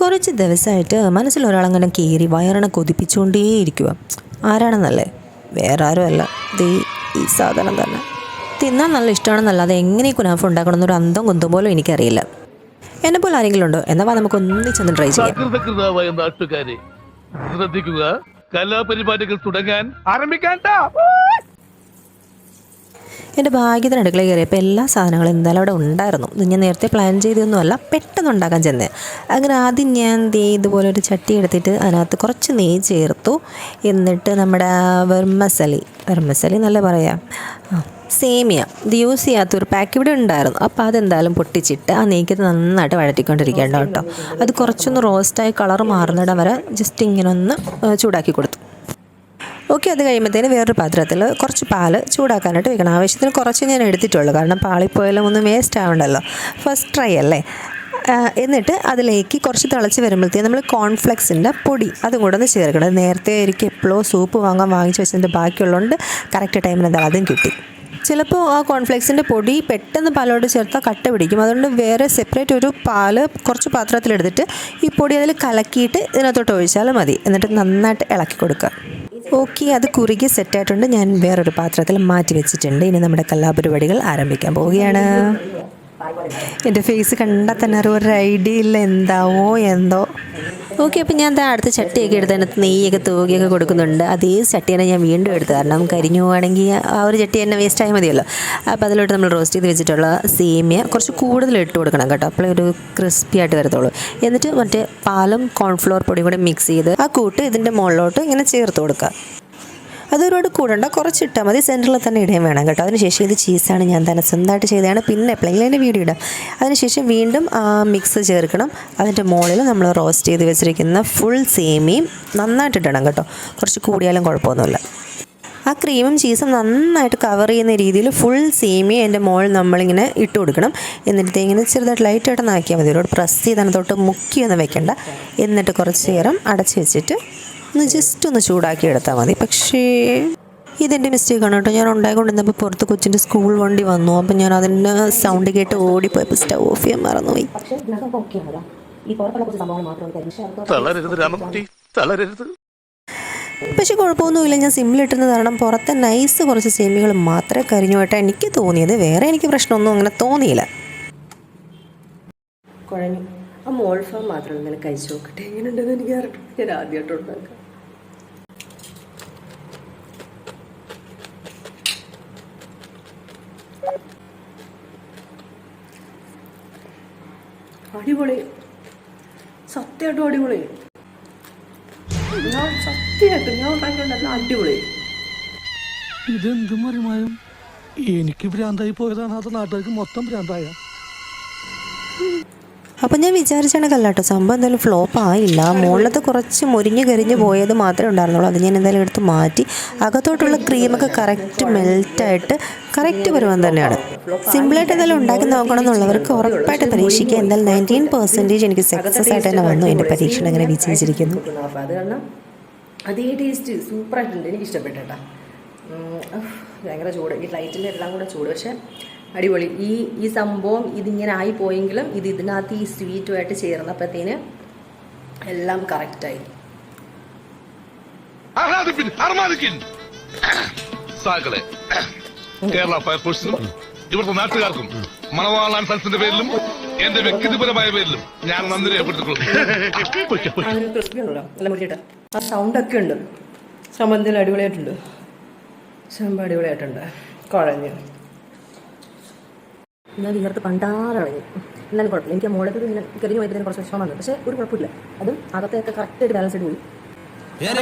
കുറച്ച് ദിവസമായിട്ട് മനസ്സിൽ ഒരാളങ്ങനെ കയറി വയറിനെ കൊതിപ്പിച്ചുകൊണ്ടേയിരിക്കുക. ആരാണെന്നല്ലേ, വേറെ ആരുമല്ല, ഈ സാധനം തന്നെ. തിന്നാൻ നല്ല ഇഷ്ടമാണെന്നല്ലാതെ എങ്ങനെ കുനാഫ ഉണ്ടാക്കണമെന്നൊരു അന്തം കുന്തം പോലും എനിക്കറിയില്ല. എന്നെ പോലെ ആരെങ്കിലും ഉണ്ടോ? എന്നാൽ നമുക്ക് ഒന്നിച്ചൊന്ന് ട്രൈ ചെയ്യാം. നാട്ടുകാരെ ശ്രദ്ധിക്കുക, കലാപരിപാടികൾ തുടങ്ങാൻ ആരംഭിക്കാൻ. എൻ്റെ ഭാഗ്യത്തിന് അടുക്കളയിൽ കയറിയപ്പോൾ എല്ലാ സാധനങ്ങളും എന്തായാലും അവിടെ ഉണ്ടായിരുന്നു. ഇത് ഞാൻ നേരത്തെ പ്ലാൻ ചെയ്തൊന്നുമല്ല, പെട്ടെന്ന് ഉണ്ടാക്കാൻ ചെന്നേ. അങ്ങനെ ആദ്യം ഞാൻ ഇതുപോലെ ഒരു ചട്ടി എടുത്തിട്ട് അതിനകത്ത് കുറച്ച് നെയ്യ് ചേർത്തു. എന്നിട്ട് നമ്മുടെ വെർമസലി നല്ല പറയാം, സേമിയ ഇത് യൂസ് ചെയ്യാത്തൊരു പാക്ക് ഇവിടെ ഉണ്ടായിരുന്നു. അപ്പോൾ അതെന്തായാലും പൊട്ടിച്ചിട്ട് ആ നെയ്ക്കത്ത് നന്നായിട്ട് വഴറ്റിക്കൊണ്ടിരിക്കേണ്ട കേട്ടോ. അത് കുറച്ചൊന്ന് റോസ്റ്റായി കളർ മാറുന്നിടം വരെ ജസ്റ്റ് ഇങ്ങനെ ഒന്ന് ചൂടാക്കി കൊടുത്തു. ഓക്കെ, അത് കഴിയുമ്പോഴത്തേന് വേറൊരു പാത്രത്തിൽ കുറച്ച് പാല് ചൂടാക്കാനായിട്ട് വെക്കണം. ആവശ്യത്തിന് കുറച്ച് ഞാൻ എടുത്തിട്ടുള്ളൂ, കാരണം പാളിപ്പോയാലും ഒന്നും വേസ്റ്റ് ആവണ്ടല്ലോ, ഫസ്റ്റ് ട്രൈ അല്ലേ. എന്നിട്ട് അതിലേക്ക് കുറച്ച് തിളച്ച് വരുമ്പോഴത്തേക്കും നമ്മൾ കോൺഫ്ലെക്സിൻ്റെ പൊടി അതും കൂടെ ഒന്ന് ചേർക്കണം. നേരത്തെ എനിക്ക് എപ്പോഴോ സൂപ്പ് വാങ്ങിച്ച് വെച്ചതിൻ്റെ ബാക്കിയുള്ളതുകൊണ്ട് കറക്റ്റ് ടൈമിന് എന്തായാലും അതും കിട്ടി. ചിലപ്പോൾ ആ കോൺഫ്ലെക്സിൻ്റെ പൊടി പെട്ടെന്ന് പാലോട് ചേർത്താൽ കട്ട പിടിക്കും. അതുകൊണ്ട് വേറെ സെപ്പറേറ്റ് ഒരു പാല് കുറച്ച് പാത്രത്തിലെടുത്തിട്ട് ഈ പൊടി അതിൽ കലക്കിയിട്ട് ഇതിനകത്തോട്ട് ഒഴിച്ചാൽ മതി. എന്നിട്ട് നന്നായിട്ട് ഇളക്കി കൊടുക്കുക. ഓക്കെ, അത് കുറുകി സെറ്റായിട്ടുണ്ട്. ഞാൻ വേറൊരു പാത്രത്തിൽ മാറ്റി വെച്ചിട്ടുണ്ട്. ഇനി നമ്മുടെ കലാപരിപാടികൾ ആരംഭിക്കാൻ പോവുകയാണ്. എൻ്റെ ഫേസ് കണ്ടാൽ തന്നെ ഒരു ഐഡിയ ഇല്ല എന്താവോ എന്തോ. ഓക്കെ, അപ്പോൾ ഞാൻ അടുത്ത ചട്ടിയൊക്കെ എടുത്ത് അതിനകത്ത് നെയ്യൊക്കെ തൂകിയൊക്കെ കൊടുക്കുന്നുണ്ട്. അതേ ചട്ടി തന്നെ ഞാൻ വീണ്ടും എടുത്തു, കാരണം കരിഞ്ഞു പോവുകയാണെങ്കിൽ ആ ഒരു ചട്ടി തന്നെ വേസ്റ്റ് ആയാൽ മതിയല്ലോ. അപ്പോൾ അതിലോട്ട് നമ്മൾ റോസ്റ്റ് ചെയ്ത് വെച്ചിട്ടുള്ള സേമിയ കുറച്ച് കൂടുതൽ ഇട്ട് കൊടുക്കണം കേട്ടോ, അപ്പോഴേ ഒരു ക്രിസ്പി ആയിട്ട് വരത്തുള്ളൂ. എന്നിട്ട് മറ്റേ പാലും കോൺഫ്ലോർ പൊടിയും കൂടെ മിക്സ് ചെയ്ത് ആ കൂട്ട് ഇതിൻ്റെ മുകളിലോട്ട് ഇങ്ങനെ ചേർത്ത് കൊടുക്കുക. അതൊരുപാട് കൂടണ്ട, കുറച്ചിട്ടാൽ മതി. സെൻറ്ററിൽ തന്നെ ഇടുകയും വേണം കേട്ടോ. അതിനുശേഷം ഇത് ചീസാണ്, ഞാൻ തന്നെ സ്വന്തമായിട്ട് ചെയ്തതാണ്, പിന്നെ എപ്പോഴെങ്കിലും അതിൻ്റെ വീഡിയോ ഇടാം. അതിനുശേഷം വീണ്ടും ആ മിക്സ് ചേർക്കണം. അതിൻ്റെ മുകളിൽ നമ്മൾ റോസ്റ്റ് ചെയ്ത് വെച്ചിരിക്കുന്ന ഫുൾ സേമിയും നന്നായിട്ട് ഇടണം കേട്ടോ, കുറച്ച് കൂടിയാലും കുഴപ്പമൊന്നുമില്ല. ആ ക്രീമും ചീസും നന്നായിട്ട് കവർ ചെയ്യുന്ന രീതിയിൽ ഫുൾ സേമിയ എൻ്റെ മുകളിൽ നമ്മളിങ്ങനെ ഇട്ട് കൊടുക്കണം. എന്നിട്ട് ഇങ്ങനെ ചെറുതായിട്ട് ലൈറ്റായിട്ടൊന്ന് ആക്കിയാൽ മതി. ഒരുപാട് പ്രസ് ചെയ്തതിനകത്തോട്ട് മുക്കിയൊന്നും വെക്കണ്ട. എന്നിട്ട് കുറച്ച് നേരം അടച്ച് വെച്ചിട്ട് ജസ്റ്റ് ഒന്ന് ചൂടാക്കി എടുത്താൽ മതി. പക്ഷേ ഇതെൻ്റെ മിസ്റ്റേക്കാണ് കേട്ടോ. ഞാൻ ഉണ്ടായിക്കൊണ്ടിരുന്നപ്പോൾ പുറത്ത് കൊച്ചിൻ്റെ സ്കൂൾ വണ്ടി വന്നു. അപ്പം ഞാൻ അതിൻ്റെ സൗണ്ട് കേട്ട് ഓടിപ്പോയപ്പോൾ സ്റ്റവ് ഓഫ് ചെയ്യാൻ മറന്നുപോയി. പക്ഷെ കുഴപ്പമൊന്നുമില്ല, ഞാൻ സിമ്മിലിട്ടുന്നത് കാരണം പുറത്തെ നൈസ് കുറച്ച് സേമികൾ മാത്രമേ കരിഞ്ഞു പോയിട്ടാണ് എനിക്ക് തോന്നിയത്. വേറെ എനിക്ക് പ്രശ്നമൊന്നും അങ്ങനെ തോന്നിയില്ല. കുഴഞ്ഞു. ആ മോൾ ഫാം മാത്രം ഇങ്ങനെ കഴിച്ചു നോക്കട്ടെ, എങ്ങനെയുണ്ടെന്ന് എനിക്ക് അറിയാം. ഞാൻ ആദ്യമായിട്ട് ഉണ്ടാക്കാം. അടിപൊളി, സത്യമായിട്ടും അടിപൊളി. സത്യമായിട്ടും ഞാൻ ഉണ്ടാക്കിയിട്ടുണ്ടല്ലോ, അടിപൊളി. ഇതെന്തും മറിമായും എനിക്ക് ഭ്രാന്തായി പോയതാണ്, അത് നാട്ടുകാർക്ക് മൊത്തം ഭ്രാന്തായ. അപ്പം ഞാൻ വിചാരിച്ചാണ് കേട്ടോ, സംഭവം എന്തായാലും ഫ്ലോപ്പ് ആയില്ല. മുകളിലത്തെ കുറച്ച് മുരിഞ്ഞ് കരിഞ്ഞ് പോയത് മാത്രമേ ഉണ്ടായിരുന്നുള്ളൂ. അത് ഞാൻ എന്തായാലും എടുത്ത് മാറ്റി. അകത്തോട്ടുള്ള ക്രീമൊക്കെ കറക്റ്റ് മെൽറ്റായിട്ട് കറക്റ്റ് പരുവം തന്നെയാണ്. സിമ്പിളായിട്ട് എന്തായാലും ഉണ്ടാക്കി നോക്കണം എന്നുള്ളവർക്ക് ഉറപ്പായിട്ട് പരീക്ഷിക്കുക. എന്തായാലും 19% എനിക്ക് സക്സസ് ആയിട്ട് തന്നെ വന്നു. എൻ്റെ പരീക്ഷണം അങ്ങനെ വിജയിച്ചിരിക്കുന്നു. അപ്പോൾ അത് കാരണം അതേ ടേസ്റ്റ് സൂപ്പറായിട്ടുണ്ട്, എനിക്ക് ഇഷ്ടപ്പെട്ടേട്ടാ. ഭയങ്കര ചൂട്, ഈ ലൈറ്റിൻ്റെ എല്ലാം കൂടെ ചൂട്, പക്ഷേ അടിപൊളി. ഈ സംഭവം ഇതിങ്ങനെ ആയിപ്പോയെങ്കിലും ഇതിനകത്ത് ഈ സ്വീറ്റുമായിട്ട് ചേർന്നപ്പോഴത്തേന് എല്ലാം കറക്റ്റായി. കേരള ഫയർഫോഴ്സിനും ഇവിടുത്തെ നാട്ടുകാർക്കും മണവാളാൻ സൽസിന്റെ പേരിലും എന്റെ വ്യക്തിപരമായ പേരിലും ഞാൻ നന്ദി രേഖപ്പെടുത്തിക്കൊള്ളുന്നു. ക്രിസ്പി ഉണ്ടല്ലോ, എല്ലാം മുറിച്ചിട്ട് ആ സൗണ്ടൊക്കെ ഉണ്ട്. സംബന്ധത്തിൽ അടിപൊളിയായിട്ടുണ്ട്, സംഭവം അടിപൊളിയായിട്ടുണ്ട്. കുഴഞ്ഞു ഞാൻ ഇതിനകത്ത് പണ്ടാറളഞ്ഞു. എന്നാലും കുഴപ്പമില്ല, എനിക്ക് മോളത്ത് ഇങ്ങനെ കരിഞ്ഞു പോയതിന് കുറച്ച് വിഷമം വന്നു. പക്ഷേ ഒരു കുഴപ്പമില്ല, അതും അകത്തെയൊക്കെ കറക്റ്റായിട്ട് ബാലൻസ് ആയിട്ട് പോയി. ഞാൻ